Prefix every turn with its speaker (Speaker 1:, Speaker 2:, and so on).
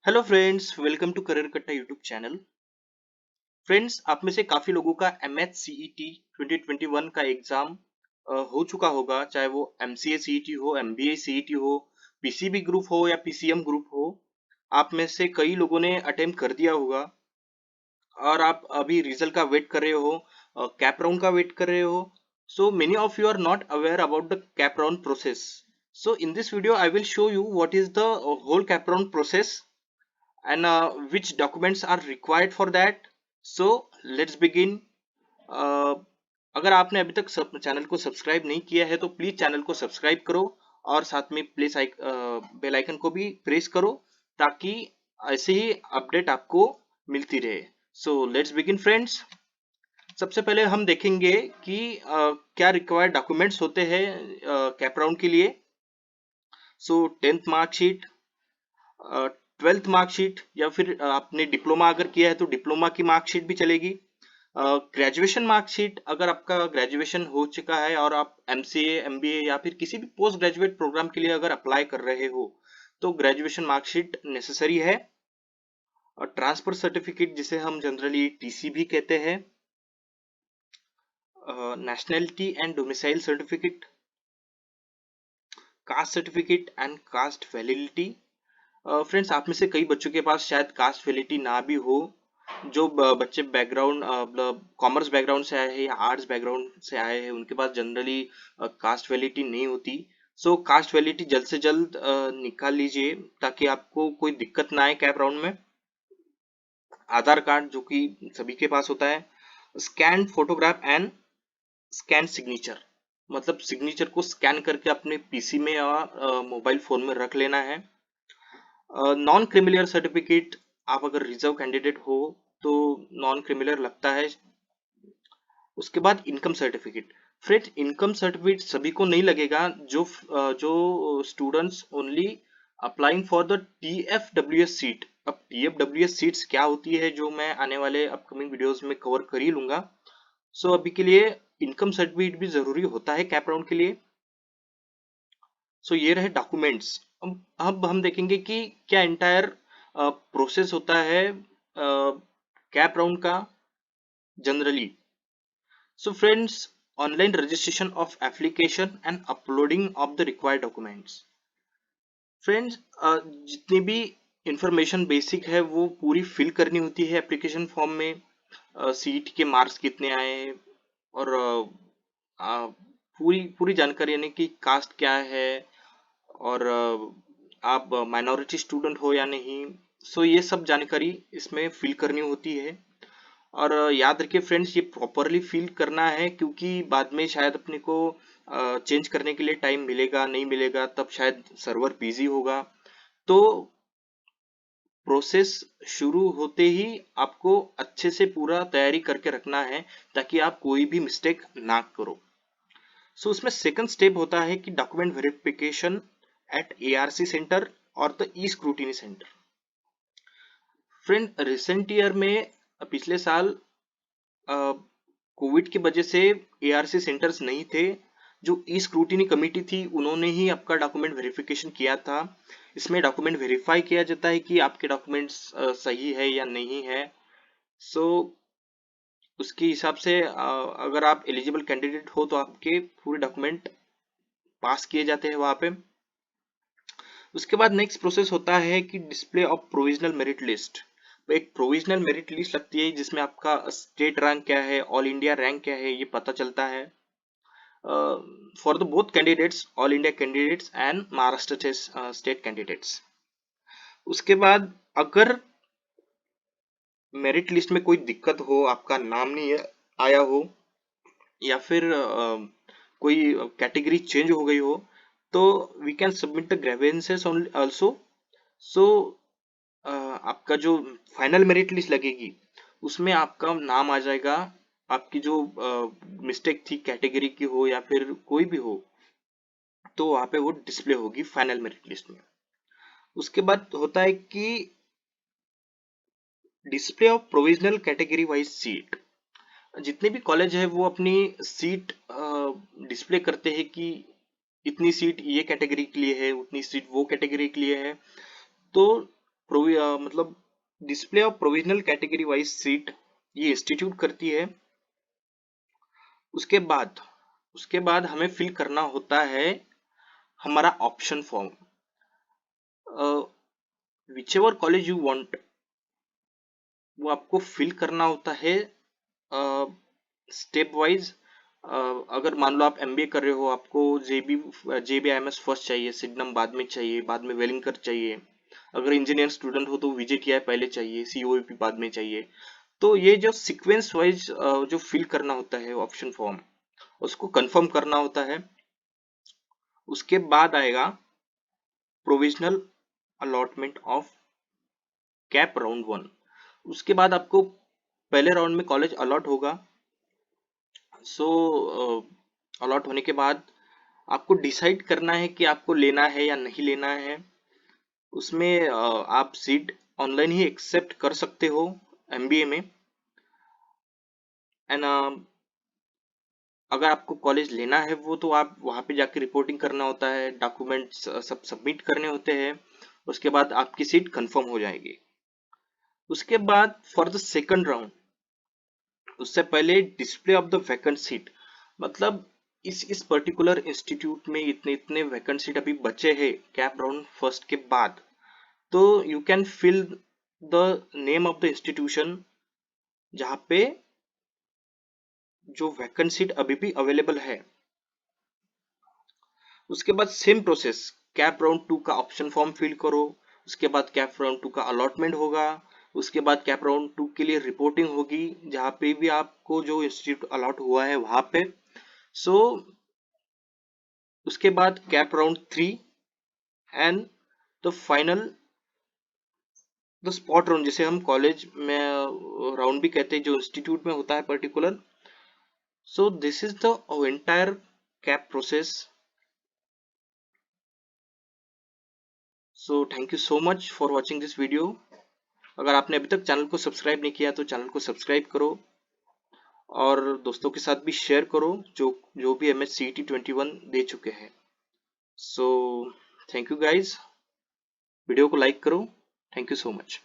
Speaker 1: Hello friends, welcome to career Katta YouTube channel. Friends, आप में से काफी लोगों का एमएच सीईटी 2021 का एग्जाम हो चुका होगा, चाहे वो एमसीए सीईटी हो, एमबीए सीईटी हो, पीसीबी ग्रुप हो या पीसीएम ग्रुप हो। आप में से कई लोगों ने अटेम्प्ट कर दिया होगा और आप अभी रिजल्ट का वेट कर रहे हो, कैप राउंड का वेट कर रहे हो। So many of you are not aware about the CAP round process. So in this video, I will show you what is the whole cap round process and which documents are required for that. So let's begin. uh, अगर आपने अभी तक channel को subscribe नहीं किया है तो please channel को सब्सक्राइब करो और साथ में बेल आइकन को भी प्रेस करो ताकि ऐसे ही अपडेट आपको मिलती रहे। So let's begin friends. सबसे पहले हम देखेंगे कि क्या रिक्वायर्ड डॉक्यूमेंट्स होते हैं कैप राउंड के लिए। सो 10th मार्कशीट, 12th मार्कशीट या फिर आपने डिप्लोमा अगर किया है तो डिप्लोमा की मार्कशीट भी चलेगी। ग्रेजुएशन मार्कशीट, अगर आपका ग्रेजुएशन हो चुका है और आप एमसीए एमबीए या फिर किसी भी पोस्ट ग्रेजुएट प्रोग्राम के लिए अगर अप्लाई कर रहे हो तो ग्रेजुएशन मार्कशीट नेसेसरी है। और ट्रांसफर सर्टिफिकेट जिसे हम जनरली टीसी भी कहते हैं, nationality and domicile certificate, caste certificate and cast validity. Friends, आप में से कई बच्चों के पास शायद कास्ट वैलिडिटी ना भी हो। जो बच्चे बैकग्राउंड मतलब कॉमर्स बैकग्राउंड से आए हैं या आर्ट्स बैकग्राउंड से आए हैं उनके पास जनरली कास्ट वैलिडिटी नहीं होती। सो कास्ट वैलिडिटी जल्द से जल्द निकाल लीजिए ताकि आपको कोई दिक्कत ना आए कैप राउंड में। आधार कार्ड जो कि सभी के पास होता है, scan photograph and scan signature, मतलब सिग्नेचर को स्कैन करके अपने पीसी में या मोबाइल फोन में रख लेना है। नॉन क्रिमिलियर सर्टिफिकेट, आप अगर रिजर्व कैंडिडेट हो तो नॉन क्रिमिलियर लगता है। उसके बाद income certificate. Friend, income certificate सभी को नहीं लगेगा, जो students only applying for the TFWS seat. अब टीएफडब्ल्यूएस सीट्स क्या होती है जो मैं आने वाले अपकमिंग वीडियोस में कवर कर ही लूंगा। सो अभी के लिए इनकम सर्टिफिकेट भी जरूरी होता है कैप राउंड के लिए। सो ये रहे डॉक्यूमेंट्स। अब हम देखेंगे कि क्या एंटायर प्रोसेस होता है कैप राउंड का generally. So friends, online registration of application and uploading of the required documents. Friends, जितनी भी इंफॉर्मेशन बेसिक है वो पूरी फिल करनी होती है एप्लीकेशन फॉर्म में। सीट के मार्क्स कितने आए और पूरी पूरी जानकारी, यानी कि कास्ट क्या है और आप माइनॉरिटी स्टूडेंट हो या नहीं। सो ये सब जानकारी इसमें फिल करनी होती है। और याद रखिए फ्रेंड्स, ये प्रॉपरली फिल करना है क्योंकि बाद में शायद अपने को चेंज करने के लिए टाइम मिलेगा नहीं मिलेगा, तब शायद सर्वर बिजी होगा। तो प्रोसेस शुरू होते ही आपको अच्छे से पूरा तैयारी करके रखना है ताकि आप कोई भी मिस्टेक ना करो। सो उसमें सेकंड स्टेप होता है कि document verification at ARC centre और the E scrutiny centre. Friend, recent year में पिछले साल कोविड की वजह से एआरसी सेंटर्स नहीं थे। जो ई स्क्रूटिनी कमेटी थी उन्होंने ही आपका डॉक्यूमेंट वेरिफिकेशन किया था। इसमें डॉक्यूमेंट वेरीफाई किया जाता है कि आपके डॉक्यूमेंट्स सही है या नहीं है। सो उसके हिसाब से अगर आप एलिजिबल कैंडिडेट हो तो आपके पूरे डॉक्यूमेंट पास किए जाते हैं वहां पे। उसके बाद नेक्स्ट प्रोसेस होता है कि display of provisional merit list. एक प्रोविजनल मेरिट लिस्ट लगती है जिसमें आपका स्टेट रैंक क्या है, ऑल इंडिया रैंक क्या है, ये पता चलता है for the both candidates, all India candidates and Maharashtra state candidates. उसके बाद अगर मेरिट लिस्ट में कोई दिक्कत हो, आपका नाम नहीं आया हो या फिर कोई कैटेगरी चेंज हो गई हो, तो we can submit the grievances also. So आपका जो फाइनल मेरिट लिस्ट लगेगी उसमें आपका नाम आ जाएगा। आपकी जो मिस्टेक थी, कैटेगरी की हो या फिर कोई भी हो, तो वहां पे वो डिस्प्ले होगी फाइनल मेरिट लिस्ट में। उसके बाद होता है कि display of provisional category wise seat. जितने भी कॉलेज है वो अपनी सीट डिस्प्ले करते हैं कि इतनी सीट ये कैटेगरी के लिए है, उतनी सीट वो कैटेगरी के लिए है। तो मतलब display of provisional category wise seat ये इंस्टीट्यूट करती है। उसके बाद हमें फिल करना होता है हमारा option form. Which ever college you want वो आपको फिल करना होता है स्टेप वाइज। अगर मान लो आप एमबीए कर रहे हो, आपको जेबीआईएमएस फर्स्ट चाहिए, सिडनम बाद में चाहिए, बाद में वेलिंगकर चाहिए। अगर इंजीनियर स्टूडेंट हो तो वीजेटीआई पहले चाहिए, सीओईपी बाद में चाहिए। तो ये जो सीक्वेंस वाइज जो फिल करना होता है ऑप्शन फॉर्म, उसको कंफर्म करना होता है। उसके बाद आएगा provisional allotment of cap round 1। उसके बाद आपको पहले राउंड में कॉलेज अलॉट होगा। सो अलॉट होने के बाद आपको डिसाइड करना है कि आपको लेना है या नहीं लेना है। उसमें आप सीट ऑनलाइन ही एक्सेप्ट कर सकते हो एमबीए में। एंड अगर आपको कॉलेज लेना है वो तो आप वहाँ पे जाके रिपोर्टिंग करना होता है, डॉक्यूमेंट्स सब सबमिट करने होते हैं। उसके बाद आपकी सीट कंफर्म हो जाएगी। उसके बाद फॉर द सेकंड राउंड, उससे पहले display of the vacant seat, मतलब इस पर्टिकुलर इंस्टीट्यूट में इतने इतने वैकेंट सीट अभी बचे हैं कैप राउंड फर्स्ट के बाद। तो you can fill the name of the institution जहाँ पे जो वैकेंट सीट अभी भी अवेलेबल है। उसके बाद सेम प्रोसेस, कैप राउंड 2 का ऑप्शन फॉर्म फिल करो। उसके बाद कैप राउंड 2 का अलॉटमेंट होगा। उसके बाद कैप राउंड 2 के लिए रिपोर्टिंग होगी जहाँ पे भी आपको जो इंस्टीट्यूट अलॉट हुआ है वहां पे। सो उसके बाद cap round 3 and the final the spot round, जिसे हम कॉलेज में राउंड भी कहते हैं, जो इंस्टीट्यूट में होता है particular. So this is the entire cap process. So thank you so much for watching this video. अगर आपने अभी तक चैनल को सब्सक्राइब नहीं किया तो चैनल को सब्सक्राइब करो और दोस्तों के साथ भी शेयर करो जो जो भी MHCET 21 दे चुके हैं। So thank you guys, video को लाइक करो। Thank you so much.